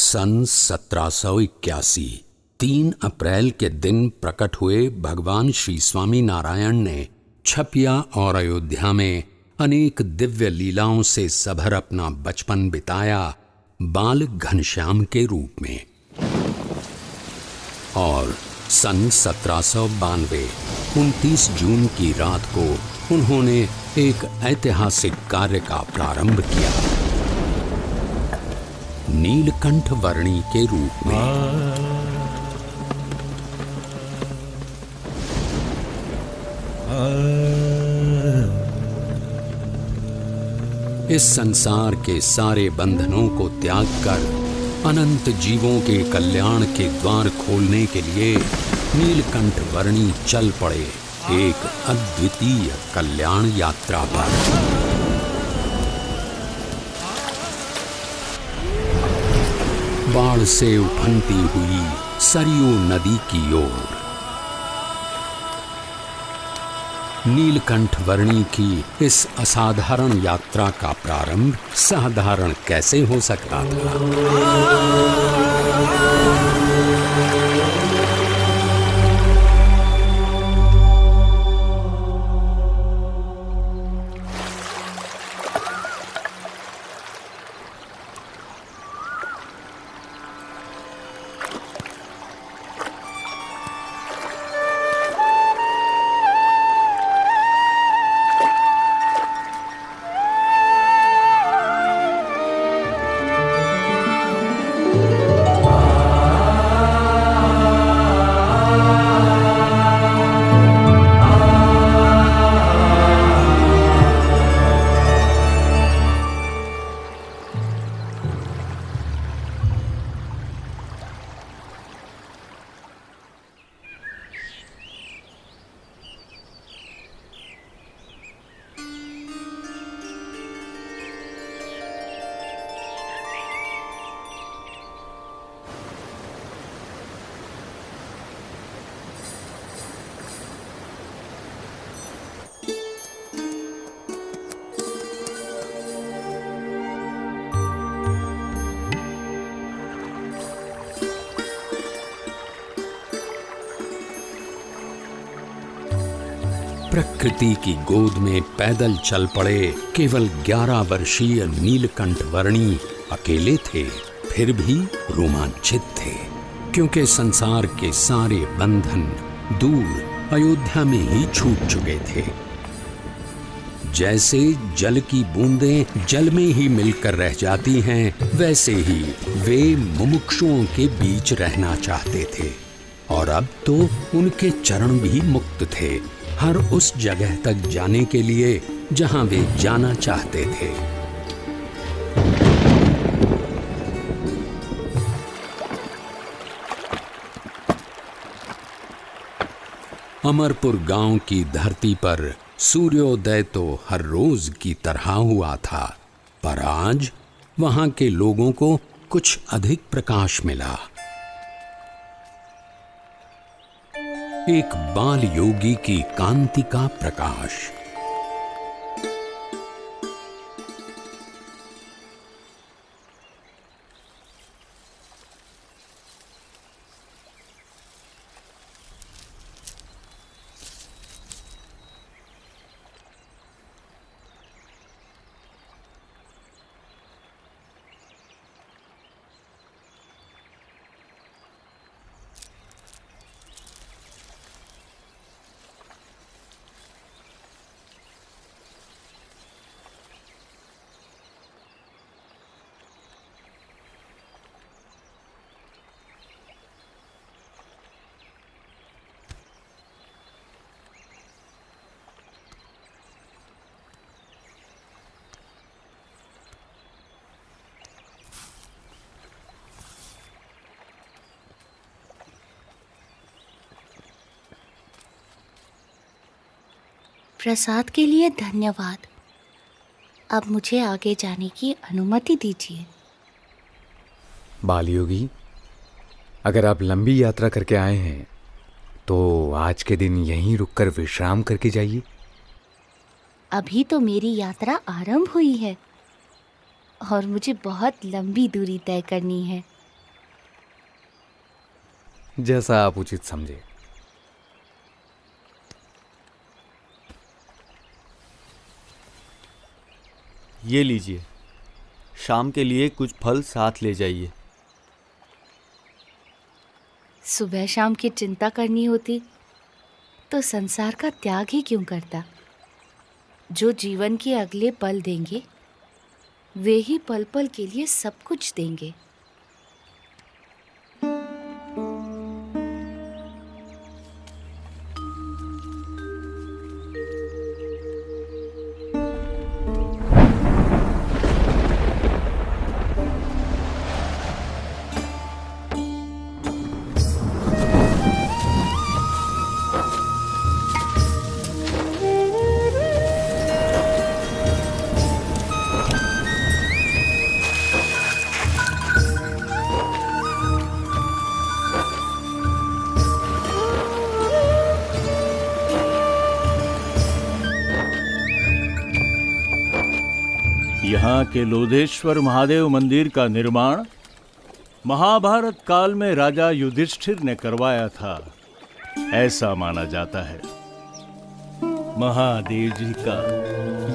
सन 1781 3 अप्रैल के दिन प्रकट हुए भगवान श्री स्वामी नारायण ने छपिया और अयोध्या में अनेक दिव्य लीलाओं से सभर अपना बचपन बिताया बाल घनश्याम के रूप में। और सन 1792 29 जून की रात को उन्होंने एक ऐतिहासिक कार्य का प्रारंभ किया, नीलकंठ वर्णी के रूप में। इस संसार के सारे बंधनों को त्याग कर अनंत जीवों के कल्याण के द्वार खोलने के लिए नीलकंठ वर्णी चल पड़े एक अद्वितीय कल्याण यात्रा पर। बाढ़ से उफनती हुई सरयू नदी की ओर नीलकंठ वर्णी की इस असाधारण यात्रा का प्रारंभ साधारण कैसे हो सकता था। प्रकृति की गोद में पैदल चल पड़े केवल 11 वर्षीय नीलकंठ वर्णी अकेले थे, फिर भी रोमांचित थे, क्योंकि संसार के सारे बंधन दूर अयोध्या में ही छूट चुके थे। जैसे जल की बूंदें जल में ही मिलकर रह जाती हैं, वैसे ही वे मुमुक्षुओं के बीच रहना चाहते थे। और अब तो उनके चरण भी मुक्त थे हर उस जगह तक जाने के लिए जहां वे जाना चाहते थे। अमरपुर गांव की धरती पर सूर्योदय तो हर रोज की तरह हुआ था, पर आज वहां के लोगों को कुछ अधिक प्रकाश मिला। एक बाल योगी की कांति का प्रकाश। प्रसाद के लिए धन्यवाद। अब मुझे आगे जाने की अनुमति दीजिए। बालयोगी, अगर आप लंबी यात्रा करके आए हैं तो आज के दिन यहीं रुककर विश्राम करके जाइए। अभी तो मेरी यात्रा आरंभ हुई है और मुझे बहुत लंबी दूरी तय करनी है। जैसा आप उचित समझे। ये लीजिए, शाम के लिए कुछ फल साथ ले जाइए। सुबह शाम की चिंता करनी होती तो संसार का त्याग ही क्यों करता। जो जीवन के अगले पल देंगे वे ही पल पल के लिए सब कुछ देंगे। यहाँ के लोधेश्वर महादेव मंदिर का निर्माण महाभारत काल में राजा युधिष्ठिर ने करवाया था, ऐसा माना जाता है। महादेव जी का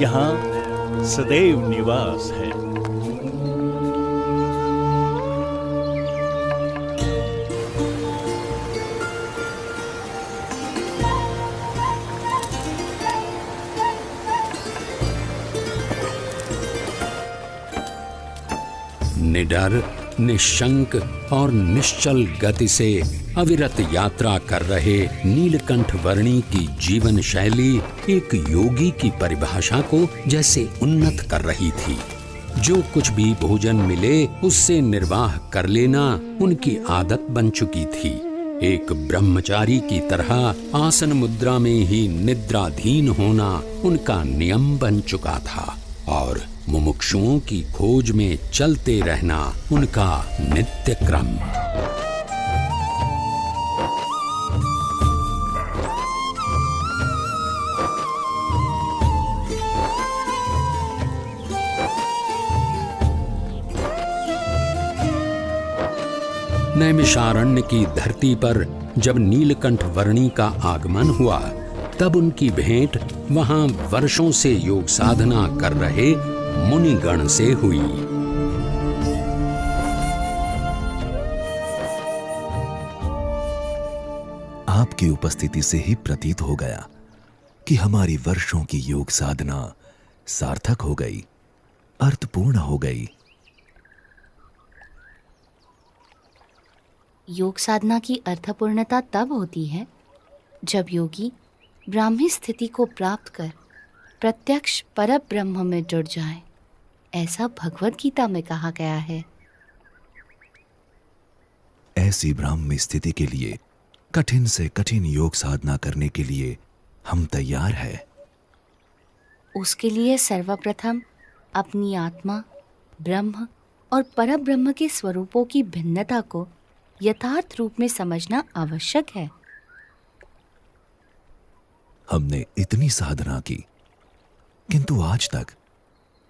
यहाँ सदैव निवास है। निडर, निशंक और निश्चल गति से अविरत यात्रा कर रहे नीलकंठ वर्णी की जीवन शैली एक योगी की परिभाषा को जैसे उन्नत कर रही थी। जो कुछ भी भोजन मिले उससे निर्वाह कर लेना उनकी आदत बन चुकी थी। एक ब्रह्मचारी की तरह आसन मुद्रा में ही निद्राधीन होना उनका नियम बन चुका था और मुमुक्षुओं की खोज में चलते रहना उनका नित्य क्रम। नैमिषारण्य की धरती पर जब नीलकंठ वर्णी का आगमन हुआ तब उनकी भेंट वहां वर्षों से योग साधना कर रहे मुनिगण से हुई। आपकी उपस्थिति से ही प्रतीत हो गया कि हमारी वर्षों की योग साधना सार्थक हो गई, अर्थपूर्ण हो गई। योग साधना की अर्थपूर्णता तब होती है जब योगी ब्राह्मी स्थिति को प्राप्त कर प्रत्यक्ष परब्रह्म में जुड़ जाए, ऐसा भगवद गीता में कहा गया है। ऐसी ब्राह्मी स्थिति के लिए कठिन से कठिन योग साधना करने के लिए हम तैयार हैं। उसके लिए सर्वप्रथम अपनी आत्मा, ब्रह्म और परब्रह्म के स्वरूपों की भिन्नता को यथार्थ रूप में समझना आवश्यक है। हमने इतनी साधना की किंतु आज तक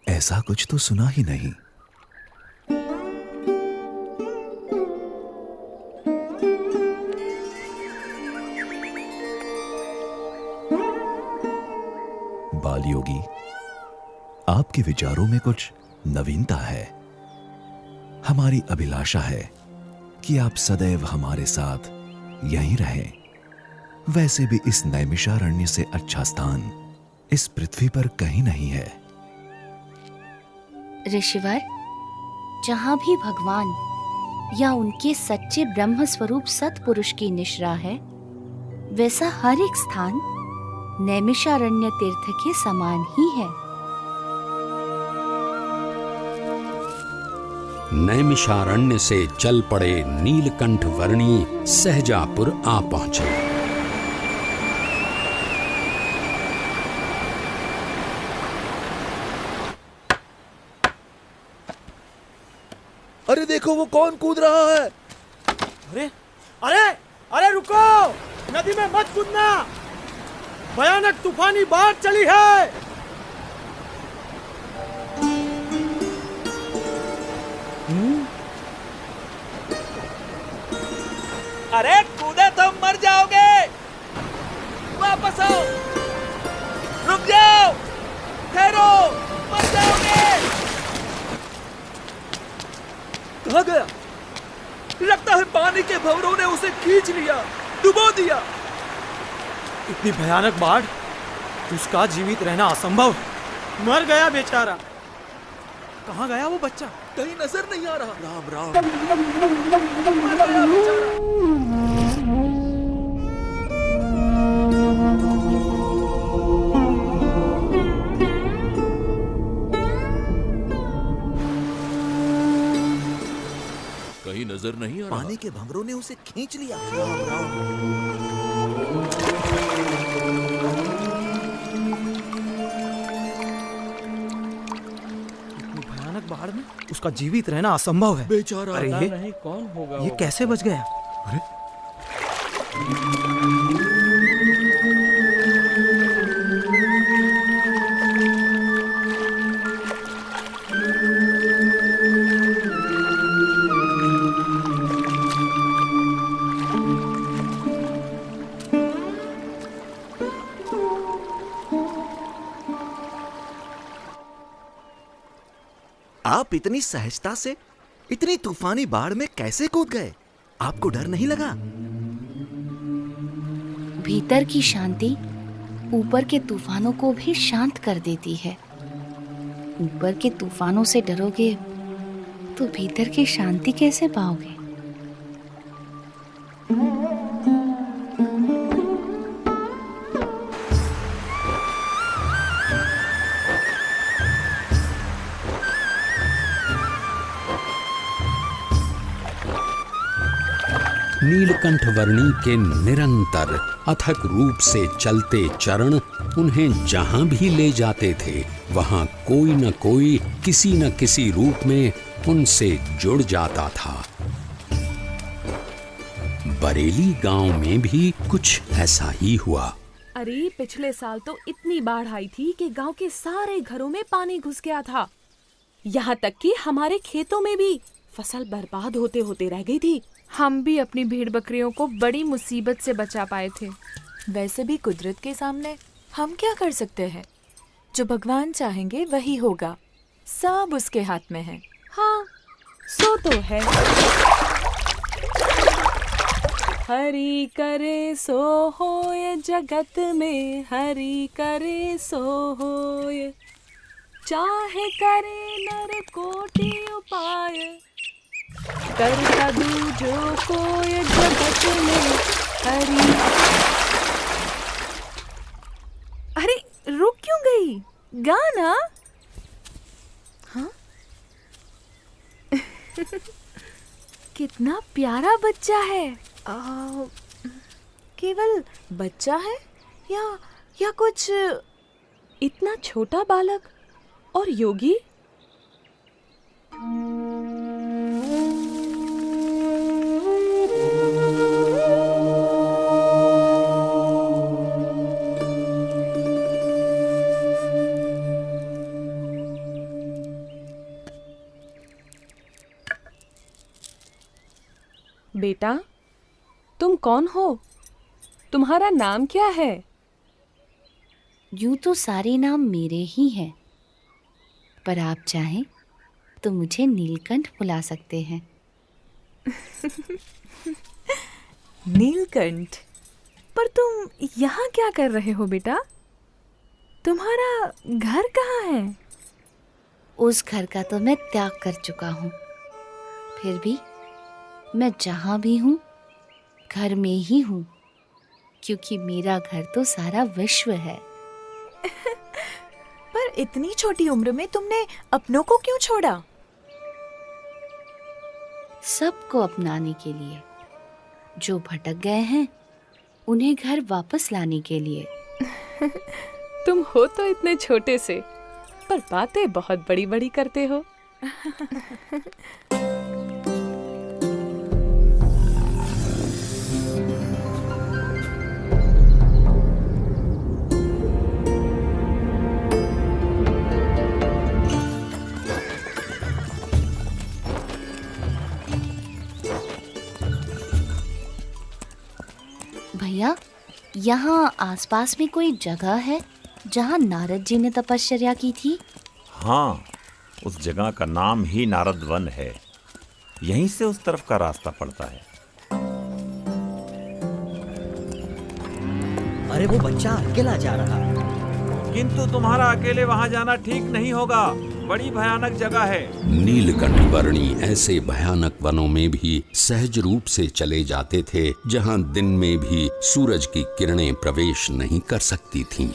ऐसा कुछ तो सुना ही नहीं। बाल योगी, आपके विचारों में कुछ नवीनता है। हमारी अभिलाषा है कि आप सदैव हमारे साथ यहीं रहें। वैसे भी इस नैमिषारण्य से अच्छा स्थान इस पृथ्वी पर कहीं नहीं है। ऋषिवर, जहां भी भगवान या उनके सच्चे ब्रह्म स्वरूप सत्पुरुष की निश्रा है, वैसा हर एक स्थान नैमिषारण्य तीर्थ के समान ही है। नैमिषारण्य से चल पड़े नीलकंठ वर्णी सहजापुर आ पहुंचे। अरे देखो वो कौन कूद रहा है। अरे अरे अरे रुको, नदी में मत कूदना, भयानक तूफानी बाढ़ चली है। अरे कहाँ गया? लगता है पानी के भंवरों ने उसे खींच लिया, डुबो दिया। इतनी भयानक बाढ़, उसका जीवित रहना असंभव। मर गया बेचारा। कहाँ गया वो बच्चा? कहीं नजर नहीं आ रहा। राम राम। मर गया बेचारा। कहीं नजर नहीं आ रहा। पानी के भंवरों ने उसे खींच लिया। राम राम। इतनी भयानक बाढ़ में उसका जीवित रहना असंभव है। बेचारा। अरे ये नहीं कौन होगा ये कैसे बच गया? अरे आप इतनी सहजता से इतनी तूफानी बाढ़ में कैसे कूद गए? आपको डर नहीं लगा? भीतर की शांति ऊपर के तूफानों को भी शांत कर देती है। ऊपर के तूफानों से डरोगे तो भीतर की शांति कैसे पाओगे? नीलकंठ वर्णी के निरंतर अथक रूप से चलते चरण उन्हें जहां भी ले जाते थे, वहां कोई न कोई किसी न किसी रूप में उनसे जुड़ जाता था। बरेली गांव में भी कुछ ऐसा ही हुआ। अरे पिछले साल तो इतनी बाढ़ आई थी कि गांव के सारे घरों में पानी घुस गया था। यहाँ तक कि हमारे खेतों में भी फसल बर्बाद होते होते रह गई थी। हम भी अपनी भेड़ बकरियों को बड़ी मुसीबत से बचा पाए थे। वैसे भी कुदरत के सामने हम क्या कर सकते हैं? जो भगवान चाहेंगे वही होगा। सब उसके हाथ में है। हाँ, सो तो है। हरि करे सो होय जगत में, हरि करे सो होय। चाहे करे नर कोटि उपाय, करता दूजो कोय जगत में हरि। अरे रुक क्यों गई? गाना। हाँ? कितना प्यारा बच्चा है। केवल बच्चा है या कुछ इतना छोटा बालक और योगी? बेटा, तुम कौन हो? तुम्हारा नाम क्या है? यूं तो सारे नाम मेरे ही हैं, पर आप चाहें तो मुझे नीलकंठ बुला सकते हैं। नीलकंठ? पर तुम यहाँ क्या कर रहे हो बेटा? तुम्हारा घर कहाँ है? उस घर का तो मैं त्याग कर चुका हूँ। फिर भी मैं जहाँ भी हूँ घर में ही हूँ, क्योंकि मेरा घर तो सारा विश्व है। पर इतनी छोटी उम्र में तुमने अपनों को क्यों छोड़ा? सबको अपनाने के लिए। जो भटक गए हैं उन्हें घर वापस लाने के लिए। तुम हो तो इतने छोटे से, पर बातें बहुत बड़ी बड़ी करते हो। भैया, यहाँ आसपास में कोई जगह है जहाँ नारद जी ने तपश्चर्या की थी? हाँ, उस जगह का नाम ही नारद वन है। यहीं से उस तरफ का रास्ता पड़ता है। अरे वो बच्चा अकेला जा रहा है। किंतु तुम्हारा अकेले वहां जाना ठीक नहीं होगा, बड़ी भयानक जगह है। नीलकंठ वर्णी ऐसे भयानक वनों में भी सहज रूप से चले जाते थे जहां दिन में भी सूरज की किरणें प्रवेश नहीं कर सकती थीं।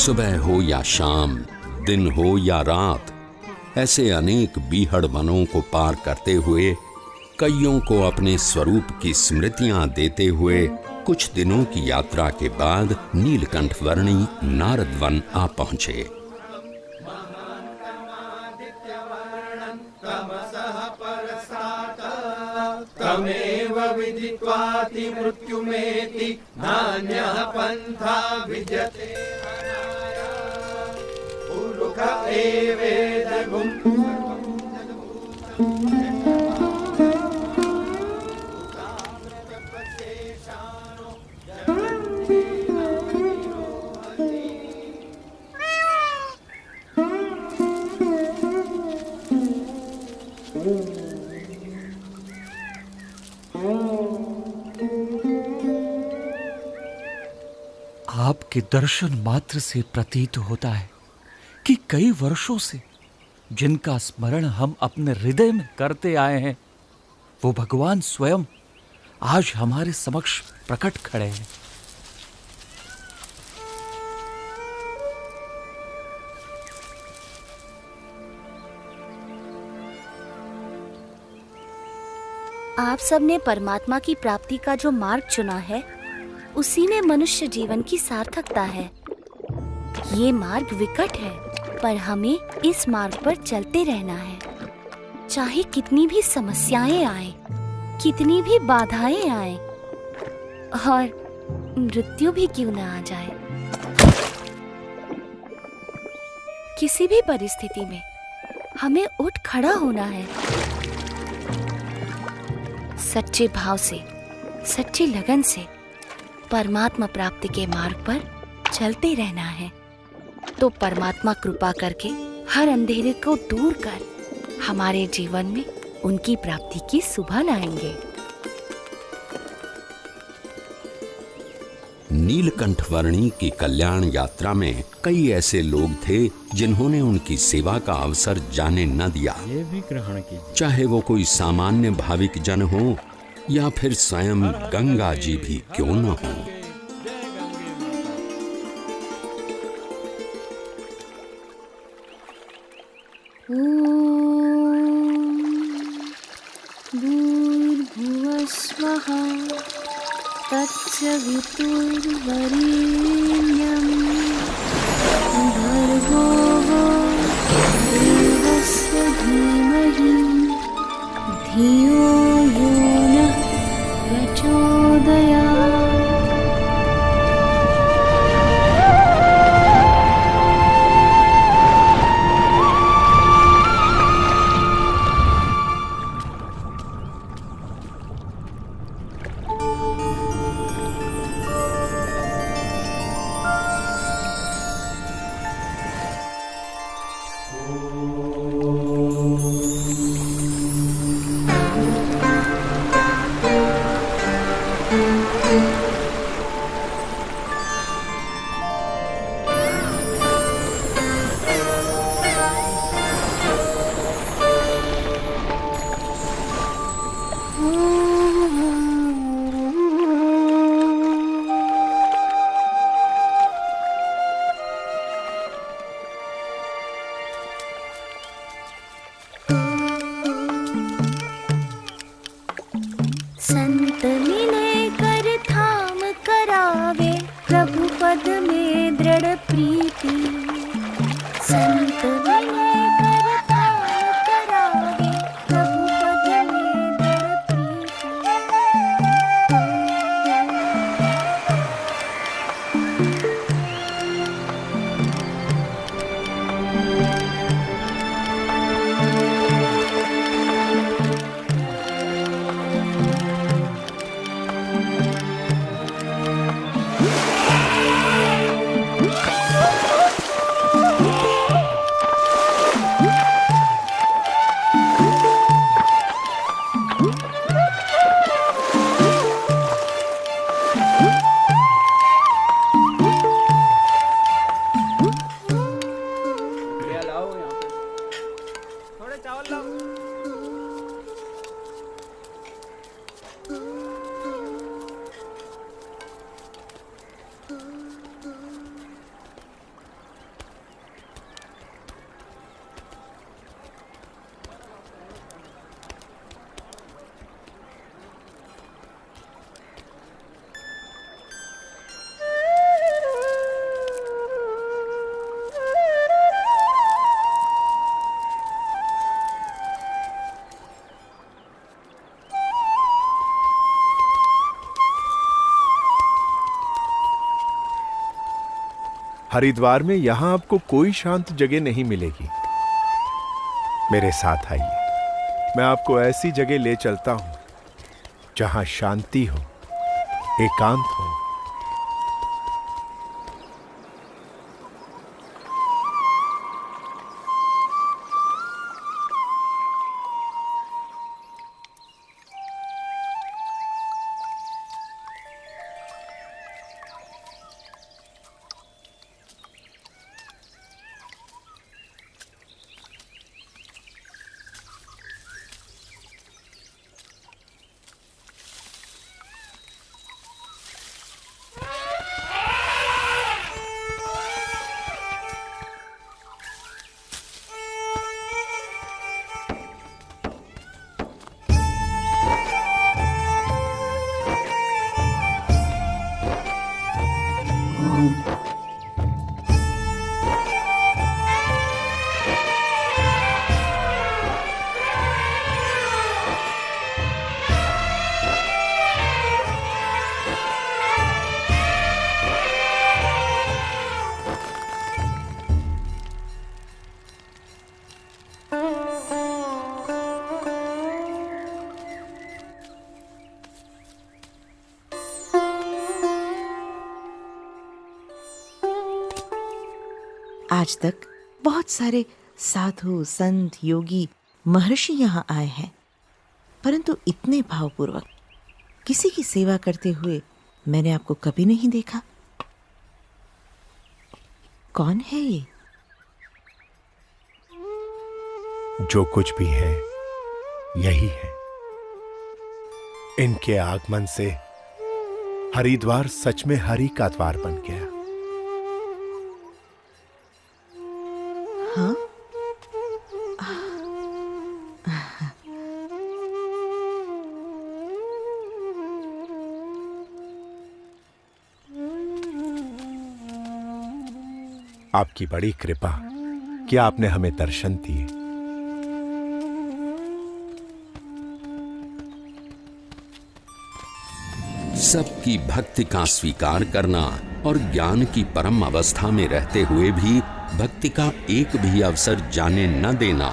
सुबह हो या शाम, दिन हो या रात, ऐसे अनेक बीहड़ वनों को पार करते हुए, कईयों को अपने स्वरूप की स्मृतियां देते हुए कुछ दिनों की यात्रा के बाद नीलकंठ वर्णी नारद वन आ पहुंचे। तमेव विदित्वाति मृत्युमेति नान्यः पन्था विद्यते पुरुष एवेदगुं। आपके दर्शन मात्र से प्रतीत होता है कि कई वर्षों से जिनका स्मरण हम अपने हृदय में करते आए हैं, वो भगवान स्वयं आज हमारे समक्ष प्रकट खड़े हैं। आप सबने परमात्मा की प्राप्ति का जो मार्ग चुना है, उसी में मनुष्य जीवन की सार्थकता है। ये मार्ग विकट है, पर हमें इस मार्ग पर चलते रहना है। चाहे कितनी भी समस्याएं आए, कितनी भी बाधाएं आए और मृत्यु भी क्यों न आ जाए, किसी भी परिस्थिति में हमें उठ खड़ा होना है। सच्चे भाव से, सच्ची लगन से परमात्मा प्राप्ति के मार्ग पर चलते रहना है, तो परमात्मा कृपा करके हर अंधेरे को दूर कर हमारे जीवन में उनकी प्राप्ति की सुबह लाएंगे। नीलकंठ वर्णी की कल्याण यात्रा में कई ऐसे लोग थे जिन्होंने उनकी सेवा का अवसर जाने न दिया। ये भी ग्रहण कीजिए। चाहे वो कोई सामान्य भाविक जन हो या फिर स्वयं गंगा जी भी क्यों न हो। भूर्भुवः स्वः तत्सवितुर्वरेण्यं भर्गो देवस्य धीमहि धियो यो नः प्रचोदयात्। हरिद्वार में यहां आपको कोई शांत जगह नहीं मिलेगी। मेरे साथ आइए, मैं आपको ऐसी जगह ले चलता हूं जहां शांति हो, एकांत हो। आज तक बहुत सारे साधु, संत, योगी, महर्षि यहाँ आए हैं, परंतु इतने भावपूर्वक किसी की सेवा करते हुए मैंने आपको कभी नहीं देखा। कौन है ये? जो कुछ भी है यही है। इनके आगमन से हरिद्वार सच में हरि का द्वार बन गया। हाँ? आपकी बड़ी कृपा कि आपने हमें दर्शन दिए। सबकी भक्ति का स्वीकार करना और ज्ञान की परम अवस्था में रहते हुए भी भक्ति का एक भी अवसर जाने न देना,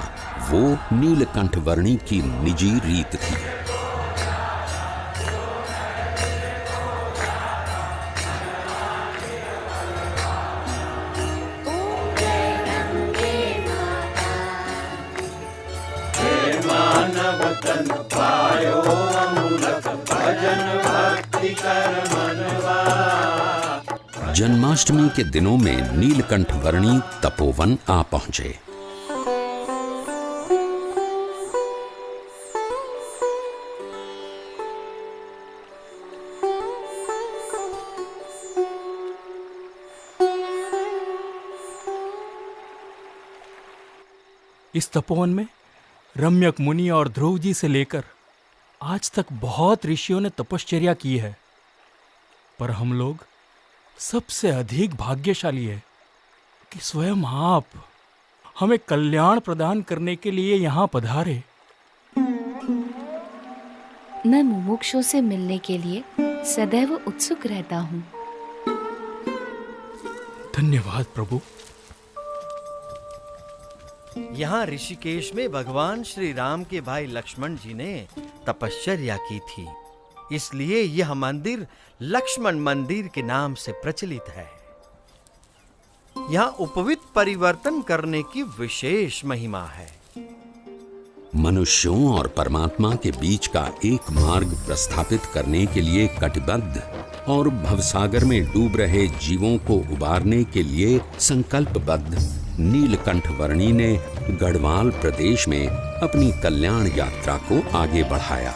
वो नीलकंठ वर्णी की निजी रीत थी। जन्माष्टमी के दिनों में नीलकंठ वर्णी तपोवन आ पहुंचे। इस तपोवन में रम्यक मुनि और ध्रुव जी से लेकर आज तक बहुत ऋषियों ने तपश्चर्या की है, पर हम लोग सबसे अधिक भाग्यशाली है कि स्वयं आप हमें कल्याण प्रदान करने के लिए यहाँ पधारे। मैं मुमुक्षु से मिलने के लिए सदैव उत्सुक रहता हूँ। धन्यवाद प्रभु। यहाँ ऋषिकेश में भगवान श्री राम के भाई लक्ष्मण जी ने तपश्चर्या की थी, इसलिए यह मंदिर लक्ष्मण मंदिर के नाम से प्रचलित है। यहाँ उपवित परिवर्तन करने की विशेष महिमा है। मनुष्यों और परमात्मा के बीच का एक मार्ग प्रस्थापित करने के लिए कटिबद्ध और भवसागर में डूब रहे जीवों को उबारने के लिए संकल्पबद्ध नीलकंठ वर्णी ने गढ़वाल प्रदेश में अपनी कल्याण यात्रा को आगे बढ़ाया।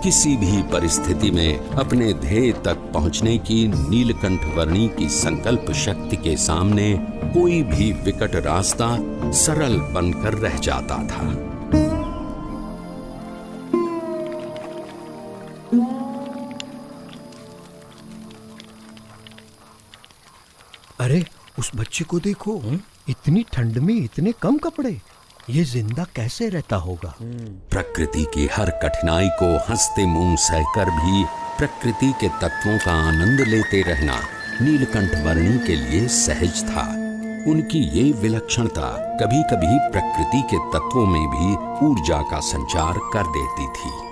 किसी भी परिस्थिति में अपने ध्येय तक पहुंचने की नीलकंठ वर्णी की संकल्प शक्ति के सामने कोई भी विकट रास्ता सरल बनकर रह जाता था। अरे उस बच्चे को देखो, इतनी ठंड में इतने कम कपड़े, ये जिंदा कैसे रहता होगा? प्रकृति की हर कठिनाई को हंसते मुंह सहकर भी प्रकृति के तत्वों का आनंद लेते रहना नीलकंठ वर्णी के लिए सहज था। उनकी ये विलक्षणता कभी-कभी प्रकृति के तत्वों में भी ऊर्जा का संचार कर देती थी।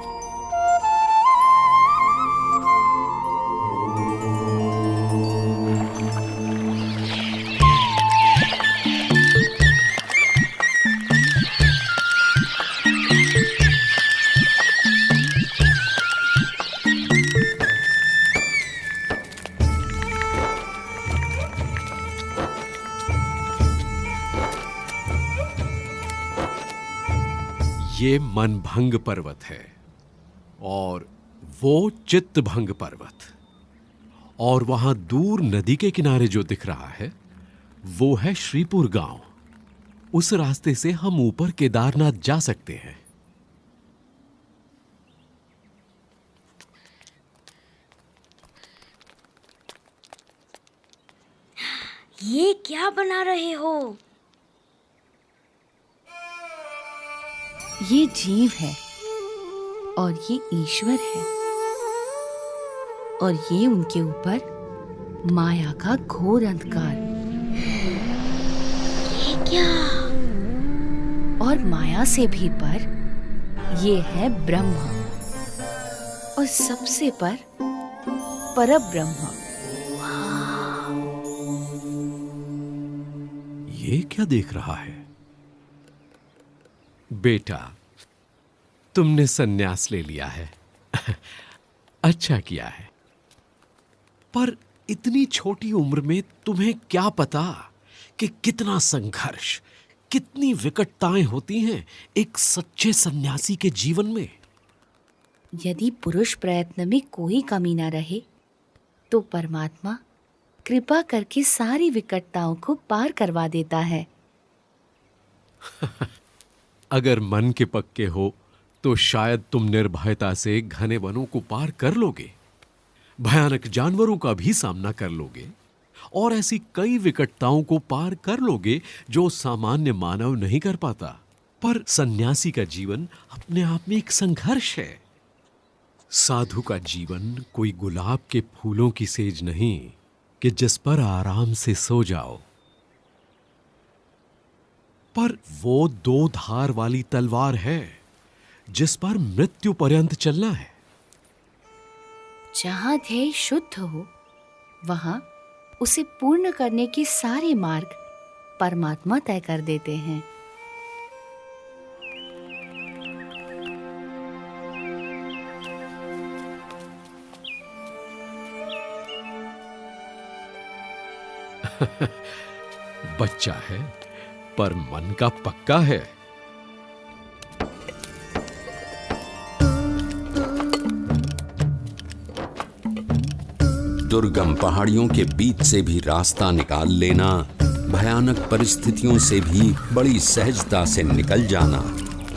ये मनभंग पर्वत है और वो चित्तभंग पर्वत, और वहां दूर नदी के किनारे जो दिख रहा है वो है श्रीपुर गांव। उस रास्ते से हम ऊपर केदारनाथ जा सकते हैं। ये क्या बना रहे हो? ये जीव है और ये ईश्वर है, और ये उनके ऊपर माया का घोर अंधकार। ये क्या? और माया से भी पर ये है ब्रह्म, और सबसे पर परब्रह्म। ये क्या देख रहा है? बेटा, तुमने सन्यास ले लिया है। अच्छा किया है, पर इतनी छोटी उम्र में तुम्हें क्या पता कि कितना संघर्ष, कितनी विकटताएं होती हैं एक सच्चे सन्यासी के जीवन में। यदि पुरुष प्रयत्न में कोई कमी न रहे तो परमात्मा कृपा करके सारी विकटताओं को पार करवा देता है। अगर मन के पक्के हो तो शायद तुम निर्भयता से घने वनों को पार कर लोगे, भयानक जानवरों का भी सामना कर लोगे, और ऐसी कई विकटताओं को पार कर लोगे जो सामान्य मानव नहीं कर पाता। पर सन्यासी का जीवन अपने आप में एक संघर्ष है। साधु का जीवन कोई गुलाब के फूलों की सेज नहीं कि जिस पर आराम से सो जाओ, पर वो दो धार वाली तलवार है जिस पर मृत्यु पर्यंत चलना है। जहां ध्येय शुद्ध हो वहां उसे पूर्ण करने के सारे मार्ग परमात्मा तय कर देते हैं। बच्चा है पर मन का पक्का है। दुर्गम पहाड़ियों के बीच से भी रास्ता निकाल लेना, भयानक परिस्थितियों से भी बड़ी सहजता से निकल जाना,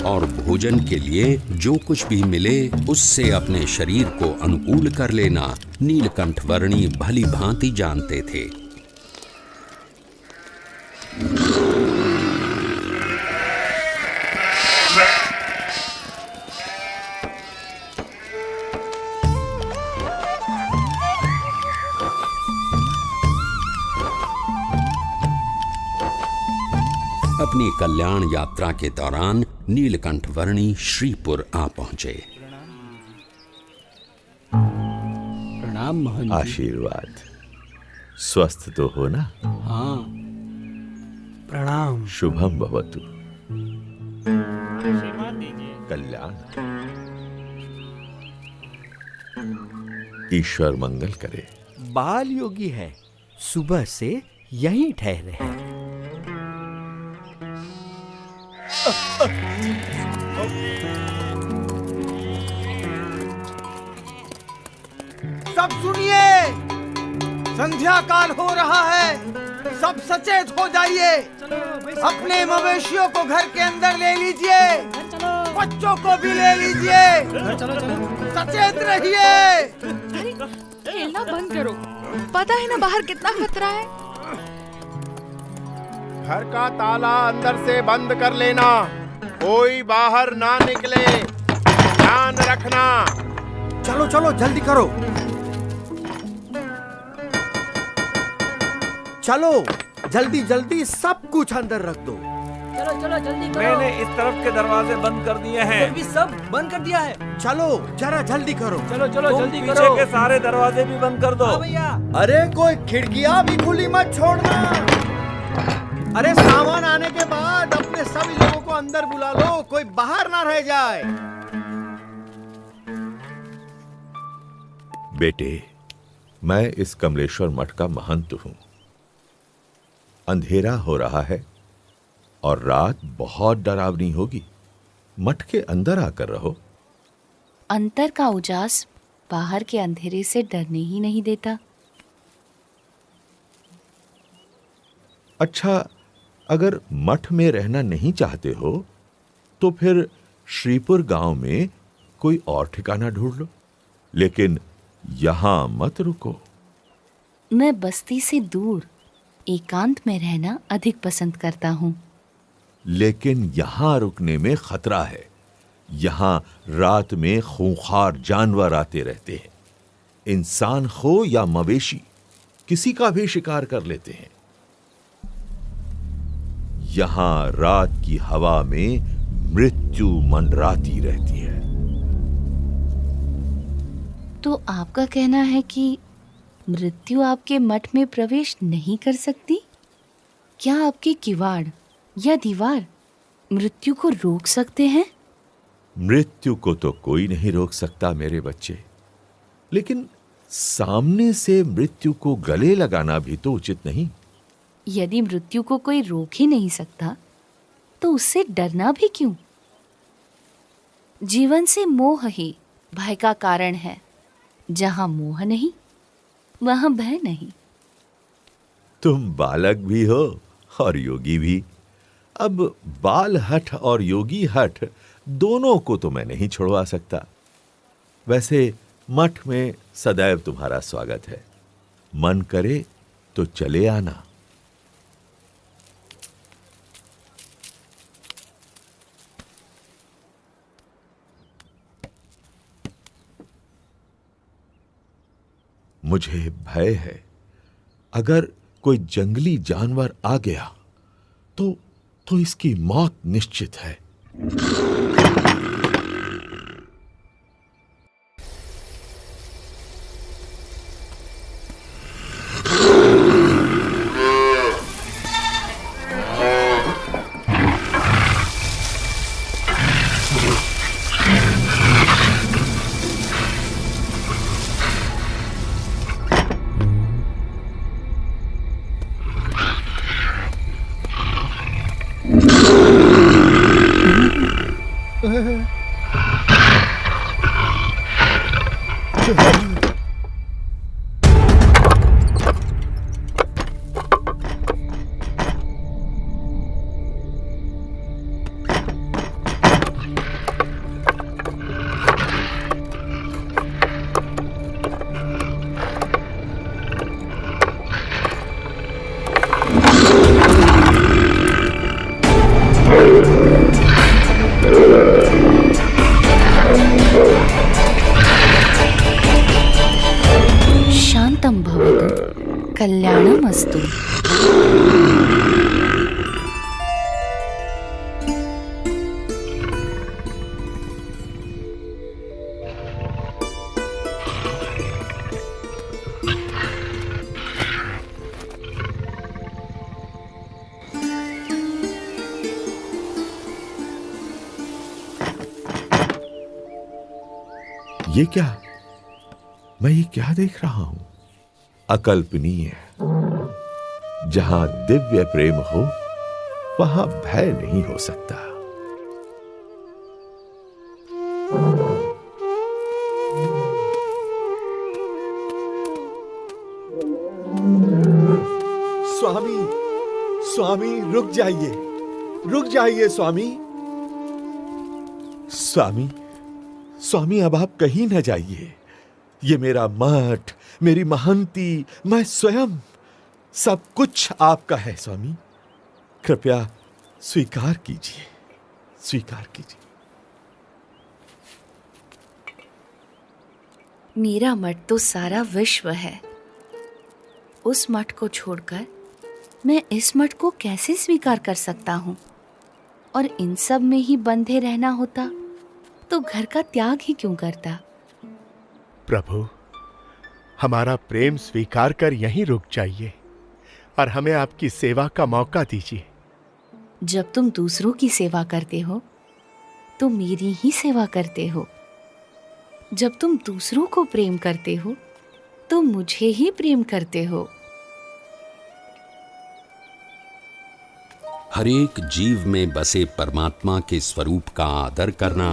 और भोजन के लिए जो कुछ भी मिले उससे अपने शरीर को अनुकूल कर लेना नीलकंठ वर्णी भली भांति जानते थे। अपनी कल्याण यात्रा के दौरान नीलकंठ वर्णी श्रीपुर आ पहुंचे। प्रणाम महंत जी। आशीर्वाद। स्वस्थ तो हो ना? हाँ, प्रणाम। शुभम भवतु। कल्याण। ईश्वर मंगल करे। बाल योगी है, सुबह से यहीं ठहरे हैं। सब सुनिए, संध्या काल हो रहा है, सब सचेत हो जाइए। अपने मवेशियों को घर के अंदर ले लीजिए, बच्चों को भी ले लीजिए, सचेत रहिए। खेलना बंद करो, पता है ना बाहर कितना खतरा है। घर का ताला अंदर से बंद कर लेना, कोई बाहर ना निकले, ध्यान रखना। चलो चलो जल्दी करो, चलो जल्दी जल्दी सब कुछ अंदर रख दो। चलो चलो जल्दी करो। मैंने इस तरफ के दरवाजे बंद कर दिए हैं। भी सब बंद कर दिया है। चलो जरा जल्दी करो। चलो चलो जल्दी करो। पीछे के सारे दरवाजे भी बंद कर दो। हाँ भैया। अरे कोई खिड़कियां भी खुली मत छोड़ना। अरे सामान आने के बाद अपने सभी लोगों को अंदर बुला लो, कोई बाहर ना रह जाए। बेटे, मैं इस कमलेश्वर मठ का महंत हूं। अंधेरा हो रहा है और रात बहुत डरावनी होगी। मठ के अंदर आकर रहो। अंतर का उजास बाहर के अंधेरे से डरने ही नहीं देता। अच्छा, अगर मठ में रहना नहीं चाहते हो तो फिर श्रीपुर गांव में कोई और ठिकाना ढूंढ लो, लेकिन यहां मत रुको। मैं बस्ती से दूर एकांत में रहना अधिक पसंद करता हूं। लेकिन यहां रुकने में खतरा है। यहां रात में खूंखार जानवर आते रहते हैं। इंसान हो या मवेशी, किसी का भी शिकार कर लेते हैं। यहां रात की हवा में मृत्यु मंडराती रहती है। तो आपका कहना है कि मृत्यु आपके मठ में प्रवेश नहीं कर सकती? क्या आपके किवाड़ या दीवार मृत्यु को रोक सकते हैं? मृत्यु को तो कोई नहीं रोक सकता मेरे बच्चे, लेकिन सामने से मृत्यु को गले लगाना भी तो उचित नहीं। यदि मृत्यु को कोई रोक ही नहीं सकता तो उससे डरना भी क्यों? जीवन से मोह ही भय का कारण है। जहां मोह नहीं वहां भय नहीं। तुम बालक भी हो और योगी भी। अब बाल हठ और योगी हठ दोनों को तो मैं नहीं छुड़वा सकता। वैसे मठ में सदैव तुम्हारा स्वागत है। मन करे तो चले आना। मुझे भय है, अगर कोई जंगली जानवर आ गया तो इसकी मौत निश्चित है। शांतं भवतु, कल्याणमस्तु। ये क्या, मैं ये क्या देख रहा हूं? अकल्पनीय। जहां दिव्य प्रेम हो वहां भय नहीं हो सकता। स्वामी, स्वामी रुक जाइए, रुक जाइए स्वामी। स्वामी, स्वामी अब आप कहीं न जाइए। ये मेरा मठ, मेरी महंती, मैं स्वयं, सब कुछ आपका है स्वामी। कृपया स्वीकार कीजिए, स्वीकार कीजिए। मेरा मठ तो सारा विश्व है। उस मठ को छोड़कर मैं इस मठ को कैसे स्वीकार कर सकता हूँ? और इन सब में ही बंधे रहना होता तो घर का त्याग ही क्यों करता? प्रभु, हमारा प्रेम स्वीकार कर यहीं रुक जाइए और हमें आपकी सेवा का मौका दीजिए। जब तुम दूसरों की सेवा करते हो तो मेरी ही सेवा करते हो। जब तुम दूसरों को प्रेम करते हो तो मुझे ही प्रेम करते हो। हरेक जीव में बसे परमात्मा के स्वरूप का आदर करना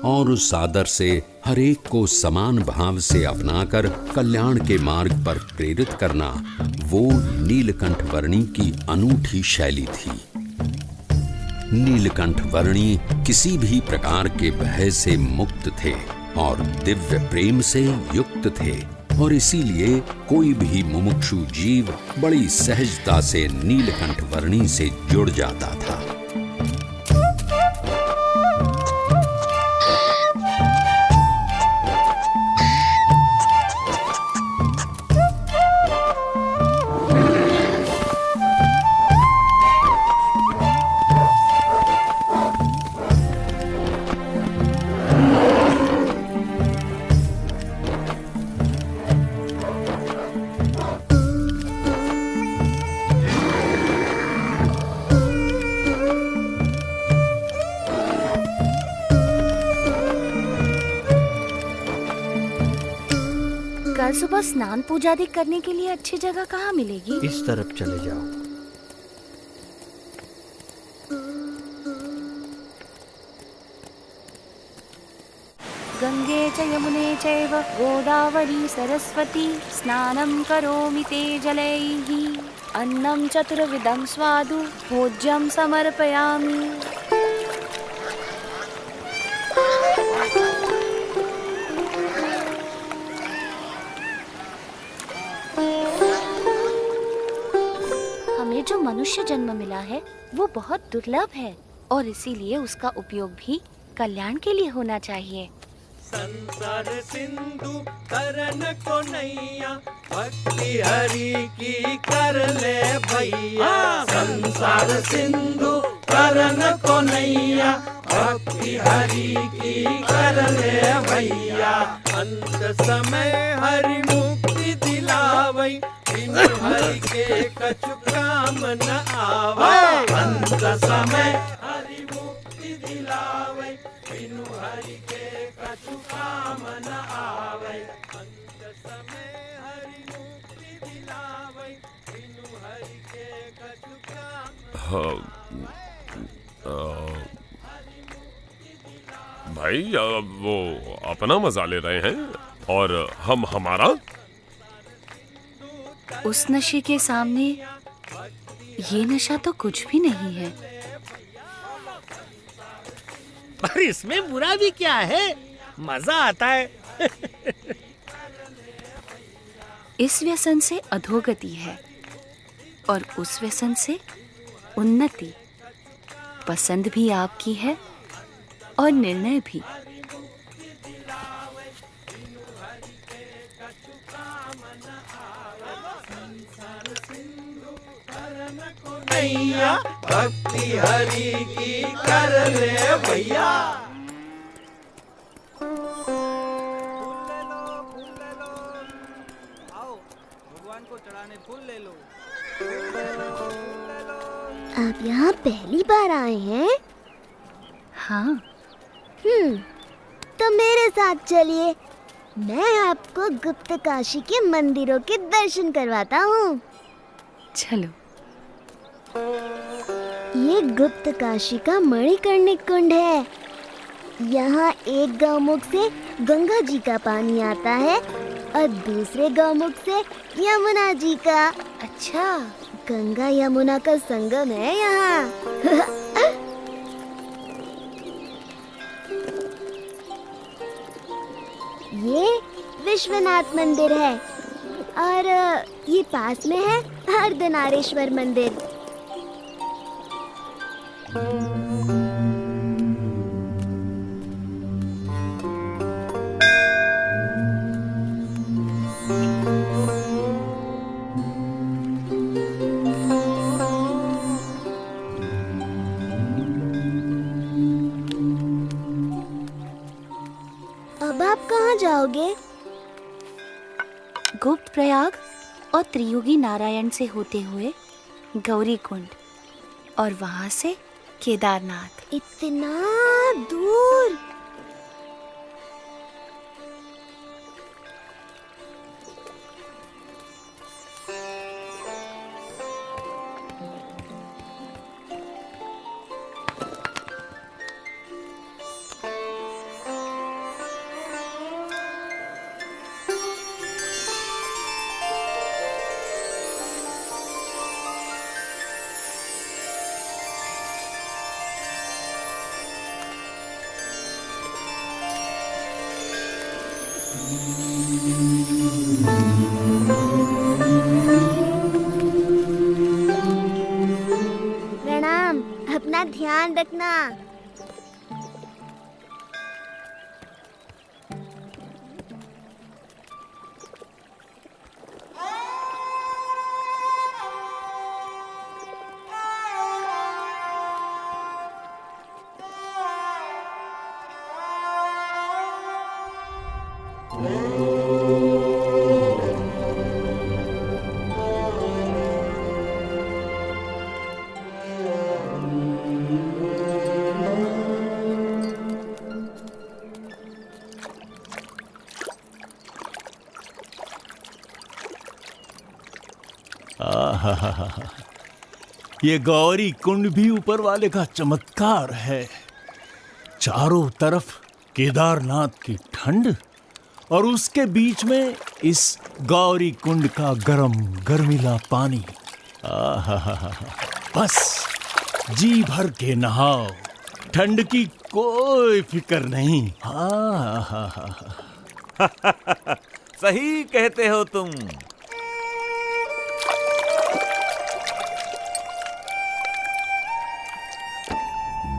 और उस आदर से हरेक को समान भाव से अपनाकर कल्याण के मार्ग पर प्रेरित करना, वो नीलकंठ वर्णी की अनूठी शैली थी। नीलकंठ वर्णी किसी भी प्रकार के भय से मुक्त थे और दिव्य प्रेम से युक्त थे, और इसीलिए कोई भी मुमुक्षु जीव बड़ी सहजता से नीलकंठ वर्णी से जुड़ जाता था। कल सुबह स्नान पूजा आदि करने के लिए अच्छी जगह कहाँ मिलेगी? इस तरफ चले जाओ। गंगे च यमुने चैव गोदावरी सरस्वती स्नानं करोमि ते जलैः। अन्नं चतुर्विधं स्वादु भोज्यं समर्पयामि। हमें जो मनुष्य जन्म मिला है वो बहुत दुर्लभ है और इसीलिए उसका उपयोग भी कल्याण के लिए होना चाहिए। संसार सिंधु तरन को नैया, भक्ति हरि की कर ले भैया। संसार सिंधु तरन को नैया, भक्ति हरि की कर ले भैया। अंत समय हरि मुक्ति दिलावै, बिनु हरि के कछु काम न आवै। अंत समय हरि मुक्ति दिलावै, बिनु हरि के कछु काम न आवै। अंत समय हरि मुक्ति दिलावै, बिनु हरि के कछु काम। भाई वो अपना मजा ले रहे हैं और हम हमारा। उस नशे के सामने ये नशा तो कुछ भी नहीं है। पर इसमें बुरा भी क्या है, मजा आता है। इस व्यसन से अधोगति है और उस व्यसन से उन्नति। पसंद भी आपकी है और निर्णय भी। नैया, भक्ति हरि की कर ले भैया। आओ भगवान को चढ़ाने फूल ले लो। आप यहाँ पहली बार आए हैं? हाँ। तो मेरे साथ चलिए, मैं आपको गुप्त काशी के मंदिरों के दर्शन करवाता हूँ। चलो। ये गुप्त काशी का मणिकर्णिक कुंड है। यहाँ एक गौमुख से गंगा जी का पानी आता है और दूसरे गौमुख से यमुना जी का। अच्छा, गंगा यमुना का संगम है यहाँ। ये विश्वनाथ मंदिर है और ये पास में है अर्धनारेश्वर मंदिर। अब आप कहाँ जाओगे? गुप्त प्रयाग और त्रियुगी नारायण से होते हुए गौरी कुंड और वहां से केदारनाथ। इतना दूर? प्रणाम, अपना ध्यान रखना। आहा, ये गौरी कुंड भी ऊपर वाले का चमत्कार है। चारों तरफ केदारनाथ की ठंड और उसके बीच में इस गौरी कुंड का गरम गर्मीला पानी। आहा, बस जी भर के नहाओ, ठंड की कोई फिक्र नहीं। सही कहते हो तुम।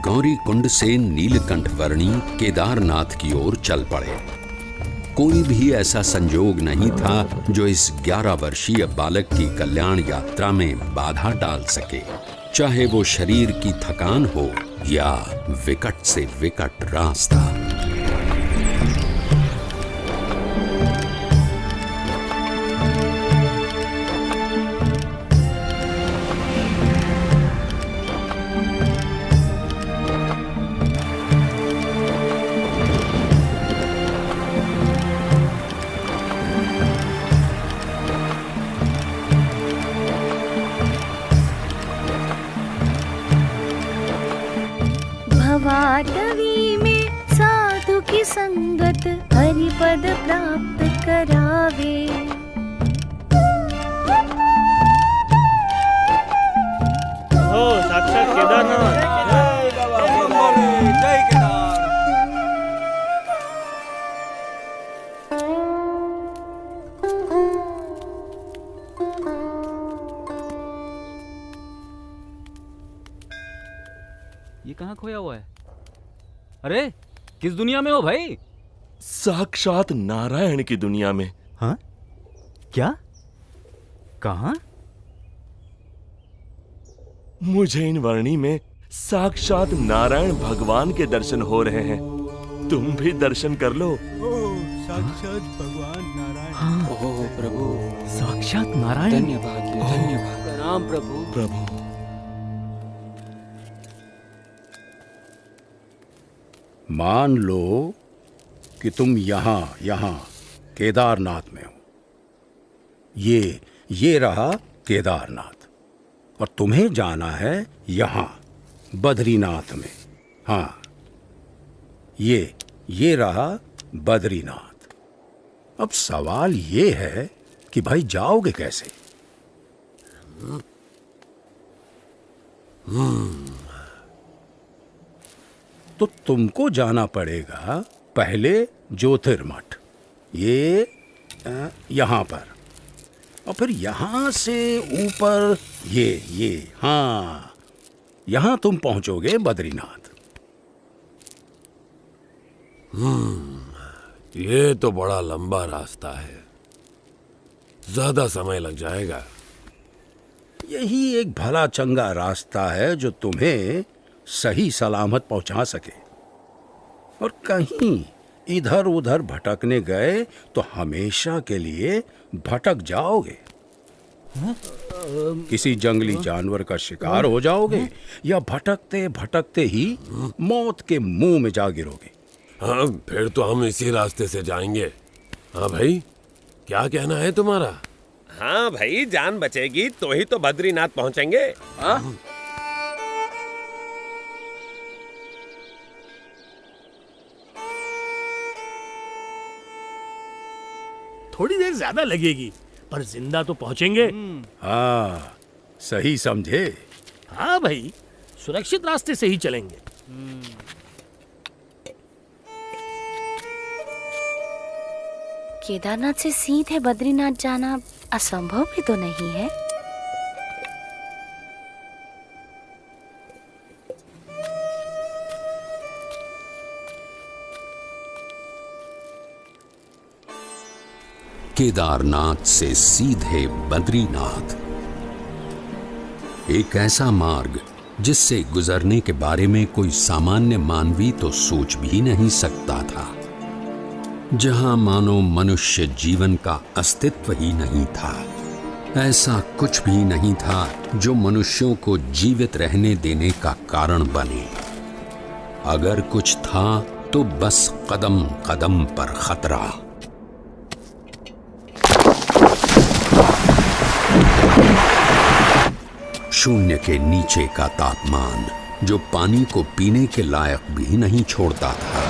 गौरी कुंड से नीलकंठ वर्णी केदारनाथ की ओर चल पड़े। कोई भी ऐसा संजोग नहीं था जो इस 11 वर्षीय बालक की कल्याण यात्रा में बाधा डाल सके, चाहे वो शरीर की थकान हो या विकट से विकट रास्ता। भवाटवी में साधु की संगत हरिपद प्राप्त करावे। हो साक्षात केदारनाथ। जय केदार। ये कहाँ खोया हुआ है? अरे किस दुनिया में हो भाई? साक्षात नारायण की दुनिया में। हाँ? क्या? कहाँ? मुझे इन वर्णी में साक्षात नारायण भगवान के दर्शन हो रहे हैं। तुम भी दर्शन कर लो। साक्षात भगवान नारायण। हाँ। ओह प्रभु, साक्षात नारायण। धन्यवाद धन्यवाद। प्रणाम प्रभु। प्रभु मान लो कि तुम यहाँ केदारनाथ में हूं। ये रहा केदारनाथ, और तुम्हें जाना है यहां बद्रीनाथ में। हाँ, ये रहा बद्रीनाथ। अब सवाल ये है कि भाई जाओगे कैसे? तो तुमको जाना पड़ेगा पहले ज्योतिर्मठ, यहां पर, और फिर यहां से ऊपर हाँ, यहां तुम पहुंचोगे बद्रीनाथ। ये तो बड़ा लंबा रास्ता है, ज्यादा समय लग जाएगा। यही एक भला चंगा रास्ता है जो तुम्हें सही सलामत पहुंचा सके, और कहीं इधर उधर भटकने गए तो हमेशा के लिए भटक जाओगे। किसी जंगली जानवर का शिकार हो जाओगे, या भटकते भटकते ही मौत के मुंह में जा गिरोगे। हाँ, फिर तो हम इसी रास्ते से जाएंगे। हाँ भाई, क्या कहना है तुम्हारा? हाँ भाई, जान बचेगी तो ही तो बद्रीनाथ पहुंचेंगे। हाँ? थोड़ी देर ज्यादा लगेगी, पर जिंदा तो पहुंचेंगे। हाँ, सही समझे। हाँ भाई, सुरक्षित रास्ते से ही चलेंगे। केदारनाथ से सीधे बद्रीनाथ जाना असंभव भी तो नहीं है। केदारनाथ से सीधे बद्रीनाथ, एक ऐसा मार्ग जिससे गुजरने के बारे में कोई सामान्य मानवी तो सोच भी नहीं सकता था, जहां मानो मनुष्य जीवन का अस्तित्व ही नहीं था। ऐसा कुछ भी नहीं था जो मनुष्यों को जीवित रहने देने का कारण बने। अगर कुछ था तो बस कदम कदम पर खतरा। शून्य के नीचे का तापमान जो पानी को पीने के लायक भी नहीं छोड़ता था।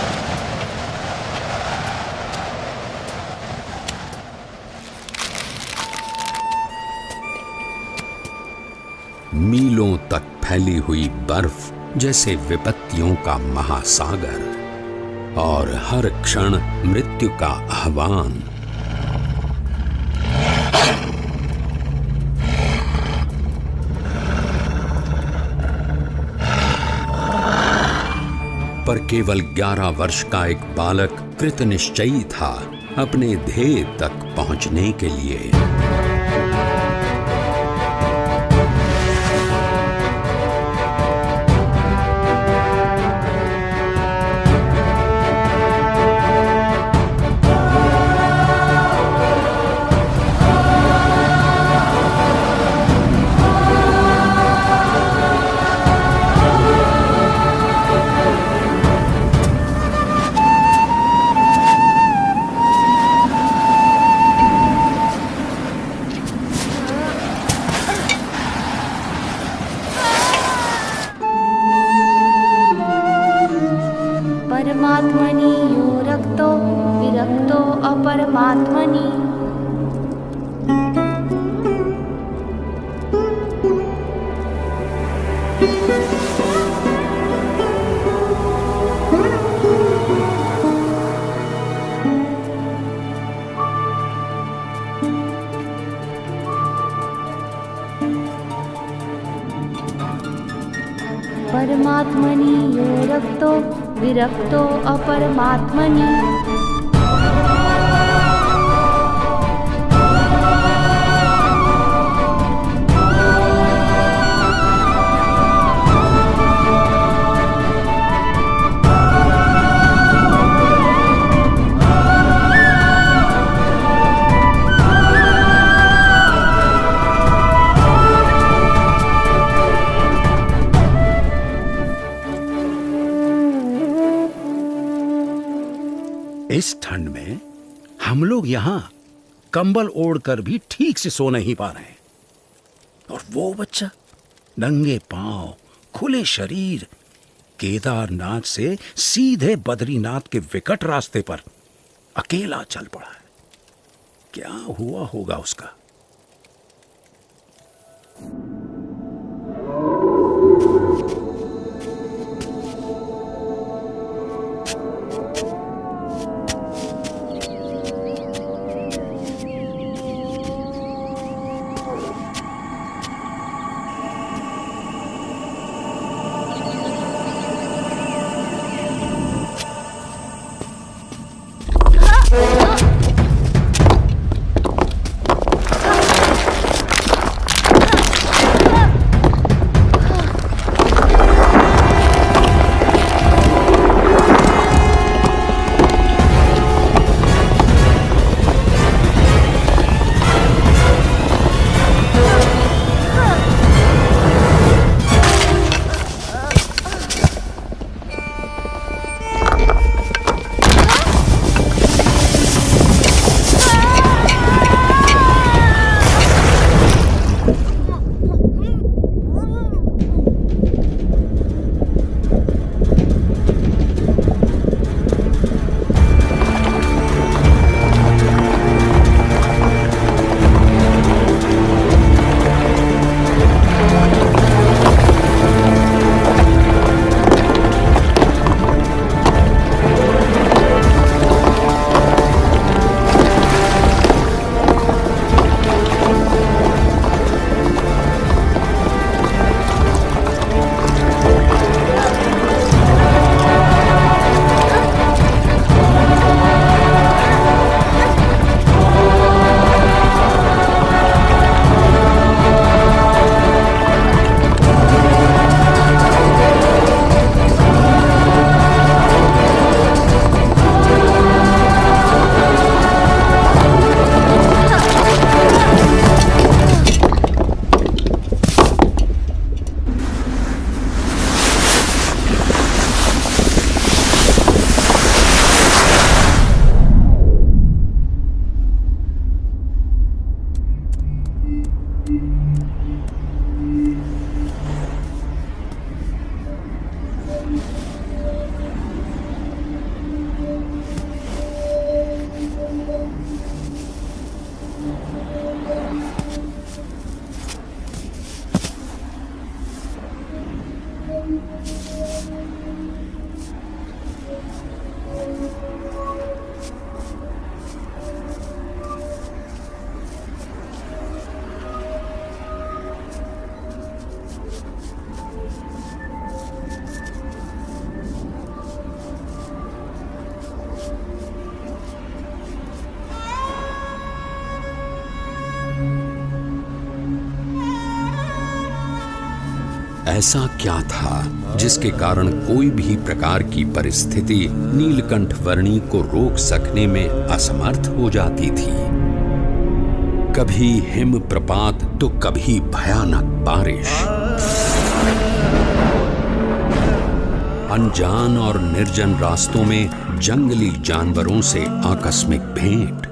मीलों तक फैली हुई बर्फ जैसे विपत्तियों का महासागर, और हर क्षण मृत्यु का आह्वान। पर केवल 11 वर्ष का एक बालक कृतनिश्चयी था अपने ध्येय तक पहुंचने के लिए। परमात्मनि यो रक्तो विरक्तो अपरमात्मनि। परमात्मनि यो रक्तो विरक्तो अपरमात्मनि। इस ठंड में हम लोग यहाँ कंबल ओढ़कर भी ठीक से सो नहीं पा रहे हैं, और वो बच्चा नंगे पांव, खुले शरीर, केदारनाथ से सीधे बद्रीनाथ के विकट रास्ते पर अकेला चल पड़ा है। क्या हुआ होगा उसका? ऐसा क्या था जिसके कारण कोई भी प्रकार की परिस्थिति नीलकंठ वर्णी को रोक सकने में असमर्थ हो जाती थी। कभी हिम प्रपात तो कभी भयानक बारिश, अनजान और निर्जन रास्तों में जंगली जानवरों से आकस्मिक भेंट,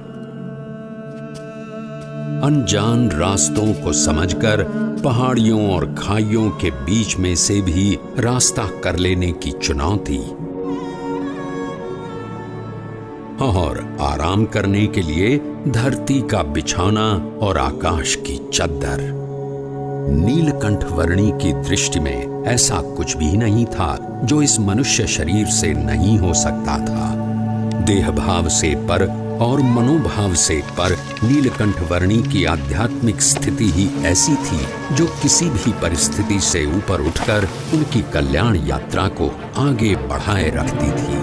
अनजान रास्तों को समझकर पहाड़ियों और खाइयों के बीच में से भी रास्ता कर लेने की चुनौती, और आराम करने के लिए धरती का बिछाना और आकाश की चद्दर। नीलकंठ वर्णी की दृष्टि में ऐसा कुछ भी नहीं था जो इस मनुष्य शरीर से नहीं हो सकता था। देह भाव से पर और मनोभाव से पर नीलकंठ वर्णी की आध्यात्मिक स्थिति ही ऐसी थी जो किसी भी परिस्थिति से ऊपर उठकर उनकी कल्याण यात्रा को आगे बढ़ाए रखती थी।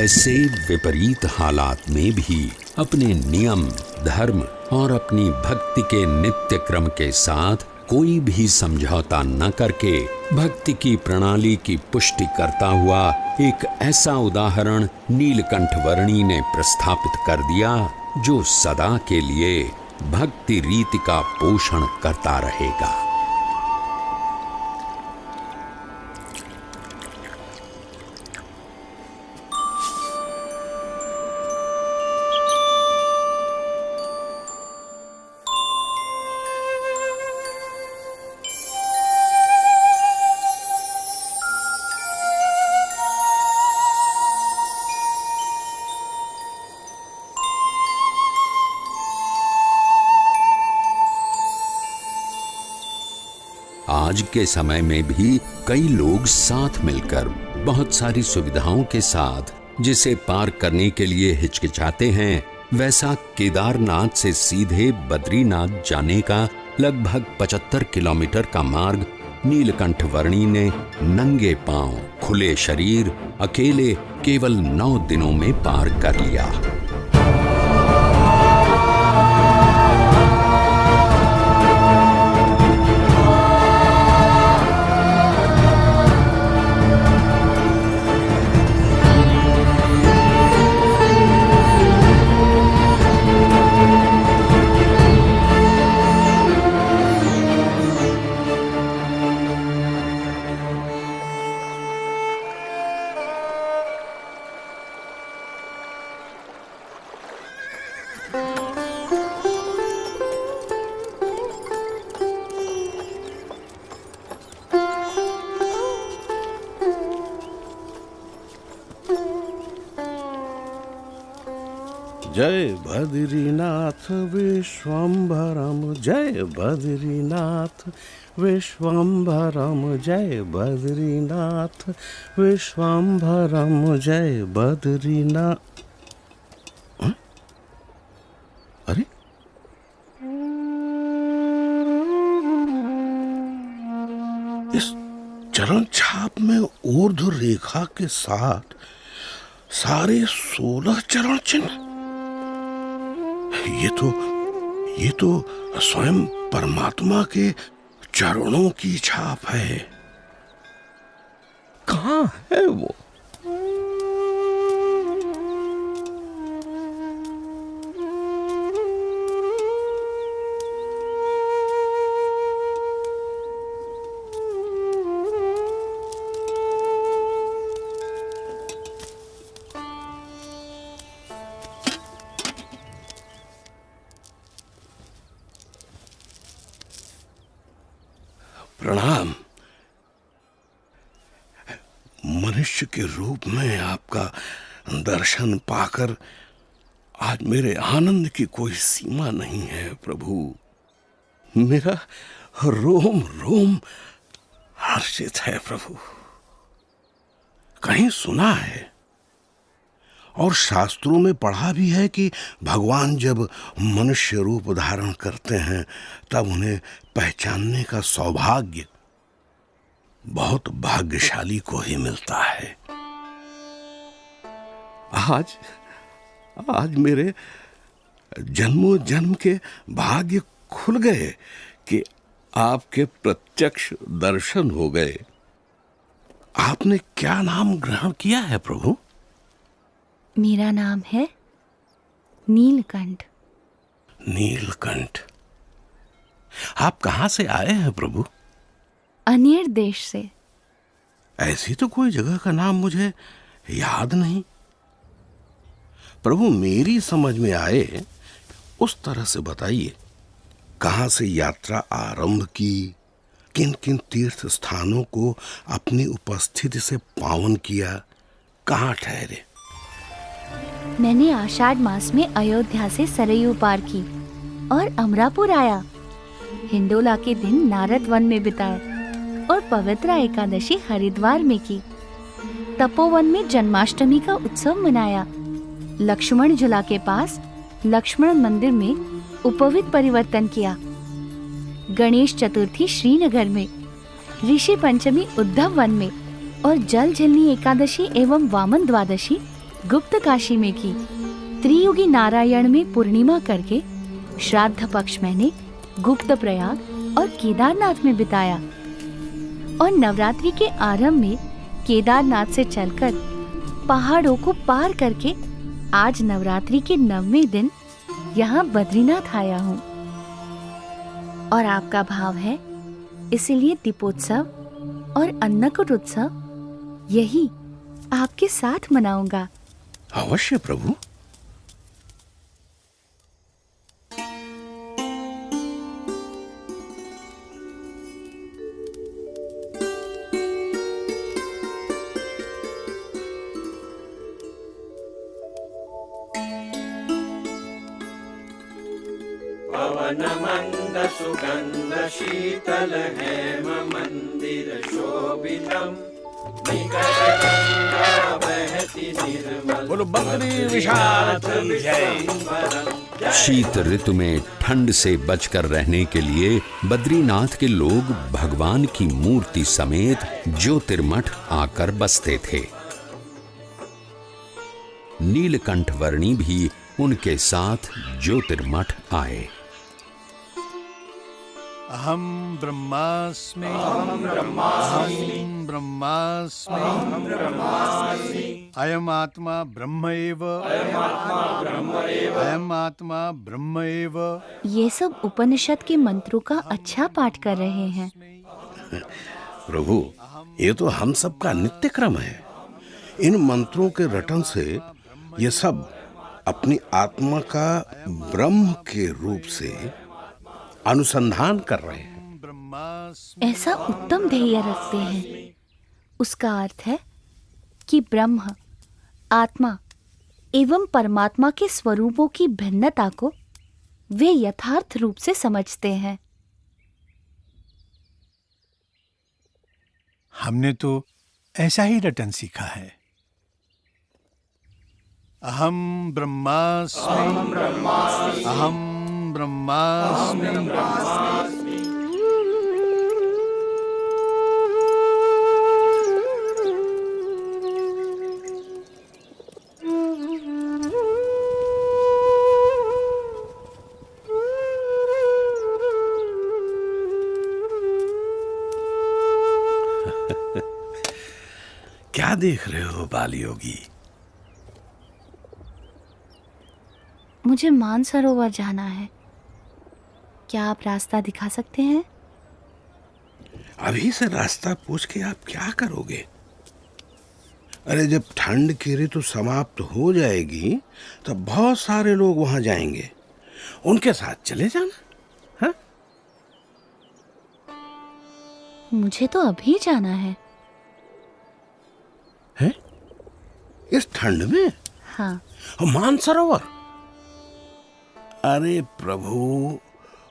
ऐसे विपरीत हालात में भी अपने नियम, धर्म और अपनी भक्ति के नित्य क्रम के साथ कोई भी समझौता न करके भक्ति की प्रणाली की पुष्टि करता हुआ एक ऐसा उदाहरण नीलकंठ वर्णी ने प्रस्थापित कर दिया जो सदा के लिए भक्ति रीति का पोषण करता रहेगा। आज के समय में भी कई लोग साथ मिलकर बहुत सारी सुविधाओं के साथ जिसे पार करने के लिए हिचकिचाते हैं, वैसा केदारनाथ से सीधे बद्रीनाथ जाने का लगभग 75 किलोमीटर का मार्ग नीलकंठ वर्णी ने नंगे पांव, खुले शरीर, अकेले केवल 9 दिनों में पार कर लिया। जय बद्रीनाथ विश्वम्भरम, जय बद्रीनाथ विश्वम्भरम, जय बद्रीनाथ विश्वम्भरम, जय बद्रीनाथ। अरे इस चरण छाप में ऊर्ध्व रेखा के साथ सारे 16 चरण चिन्ह। ये तो स्वयं परमात्मा के चरणों की छाप है। कहाँ है वो? प्रणाम। मनुष्य के रूप में आपका दर्शन पाकर आज मेरे आनंद की कोई सीमा नहीं है प्रभु। मेरा रोम रोम हर्षित है प्रभु। कहीं सुना है और शास्त्रों में पढ़ा भी है कि भगवान जब मनुष्य रूप धारण करते हैं तब उन्हें पहचानने का सौभाग्य बहुत भाग्यशाली को ही मिलता है। आज मेरे जन्मों जन्म के भाग्य खुल गए कि आपके प्रत्यक्ष दर्शन हो गए। आपने क्या नाम ग्रहण किया है प्रभु? मेरा नाम है नीलकंठ। नीलकंठ। आप कहां से आए हैं प्रभु? अनेर देश से। ऐसी तो कोई जगह का नाम मुझे याद नहीं प्रभु। मेरी समझ में आए उस तरह से बताइए। कहां से यात्रा आरंभ की, किन किन तीर्थ स्थानों को अपनी उपस्थिति से पावन किया, कहां ठहरे? मैंने आषाढ़ मास में अयोध्या से सरयू पार की और अमरापुर आया। हिंडोला के दिन नारद वन में बिताए और पवित्र एकादशी हरिद्वार में की। तपोवन में जन्माष्टमी का उत्सव मनाया। लक्ष्मण झूला के पास लक्ष्मण मंदिर में उपवीत परिवर्तन किया। गणेश चतुर्थी श्रीनगर में, ऋषि पंचमी उद्धव वन में और जल झिलनी एकादशी एवं वामन द्वादशी गुप्त काशी में की। त्रियुगी नारायण में पूर्णिमा करके श्राद्ध पक्ष मैंने गुप्त प्रयाग और केदारनाथ में बिताया और नवरात्रि के आरंभ में केदारनाथ से चलकर पहाड़ों को पार करके आज नवरात्रि के 9वें दिन यहाँ बद्रीनाथ आया हूँ। और आपका भाव है, इसीलिए दीपोत्सव और अन्नकूट उत्सव यही आपके साथ मनाऊंगा। अवश्य प्रभु। पवन मंद सुगंध शीतल हेम मंदिर शोभितम निकट गंगा बहती निर्मल। बोलो बद्री विशाल जय। शीत ऋतु में ठंड से बचकर रहने के लिए बद्रीनाथ के लोग भगवान की मूर्ति समेत ज्योतिर्मठ आकर बसते थे। नीलकंठ वर्णी भी उनके साथ ज्योतिर्मठ आए। अहम ब्रह्मास्मि अयम आत्मा ब्रह्म एव अयम आत्मा ब्रह्म एव। ये सब उपनिषद के मंत्रों का अच्छा पाठ कर रहे हैं। प्रभु, ये तो हम सब का नित्य क्रम है। इन मंत्रों के रटन से ये सब अपनी आत्मा का ब्रह्म के रूप से अनुसंधान कर रहे हैं। ऐसा उत्तम ध्येय रखते हैं। उसका अर्थ है कि ब्रह्म, आत्मा एवं परमात्मा के स्वरूपों की भिन्नता को वे यथार्थ रूप से समझते हैं। हमने तो ऐसा ही रटन सीखा है। अहम ब्रह्मास्मि अहम ब्रह्मास्मि। क्या देख रहे हो बाल योगी? मुझे मानसरोवर जाना है। क्या आप रास्ता दिखा सकते हैं? अभी से रास्ता पूछ के आप क्या करोगे? अरे जब ठंड की ऋतु समाप्त हो जाएगी तब बहुत सारे लोग वहां जाएंगे, उनके साथ चले जाना। हाँ? मुझे तो अभी जाना है। है? इस ठंड में? हाँ। मानसरोवर? अरे प्रभु,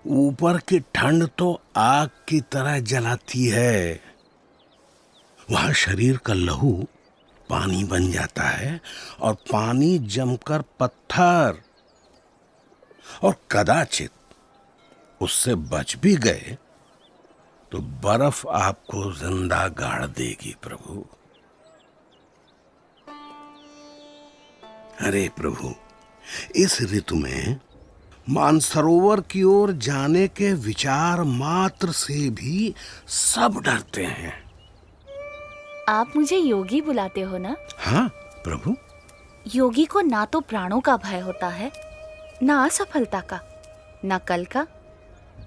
ऊपर की ठंड तो आग की तरह जलाती है। वहां शरीर का लहू पानी बन जाता है और पानी जमकर पत्थर, और कदाचित उससे बच भी गए तो बर्फ आपको जिंदा गाड़ देगी प्रभु। अरे प्रभु, इस ऋतु में मानसरोवर की ओर जाने के विचार मात्र से भी सब डरते हैं। आप मुझे योगी बुलाते हो ना? हाँ प्रभु। योगी को ना तो प्राणों का भय होता है, ना असफलता का, ना कल का,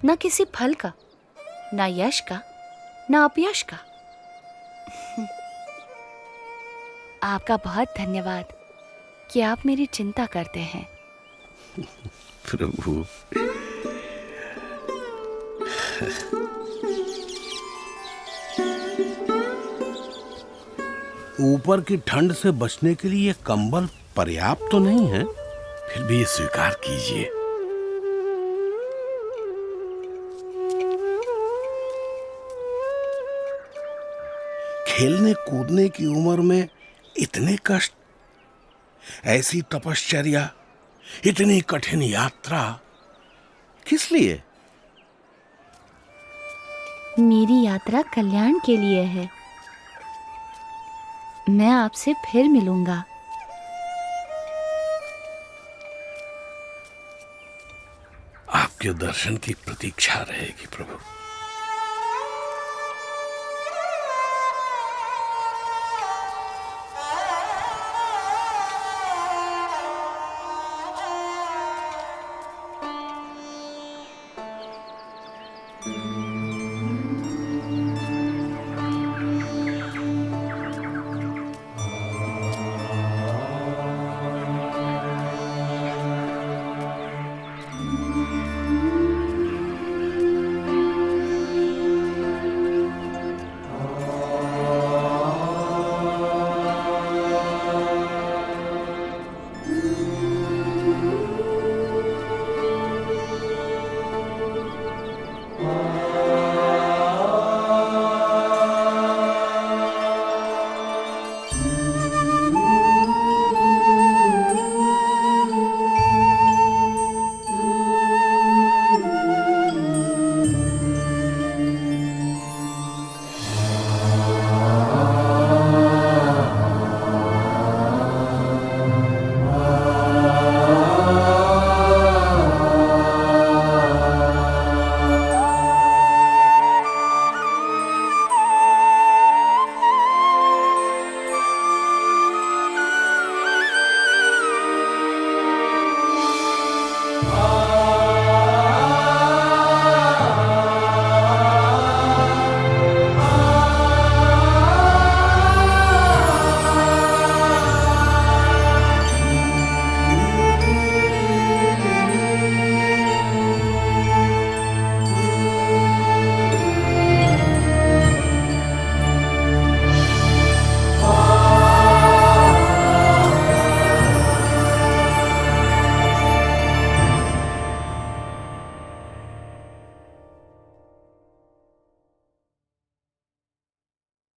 ना किसी फल का, ना यश का, ना अपयश का। आपका बहुत धन्यवाद कि आप मेरी चिंता करते हैं। प्रभु, ऊपर की ठंड से बचने के लिए कंबल पर्याप्त तो नहीं है, फिर भी स्वीकार कीजिए। खेलने कूदने की उम्र में इतने कष्ट, ऐसी तपश्चर्या, इतनी कठिन यात्रा किस लिए? मेरी यात्रा कल्याण के लिए है। मैं आपसे फिर मिलूंगा। आपके दर्शन की प्रतीक्षा रहेगी प्रभु।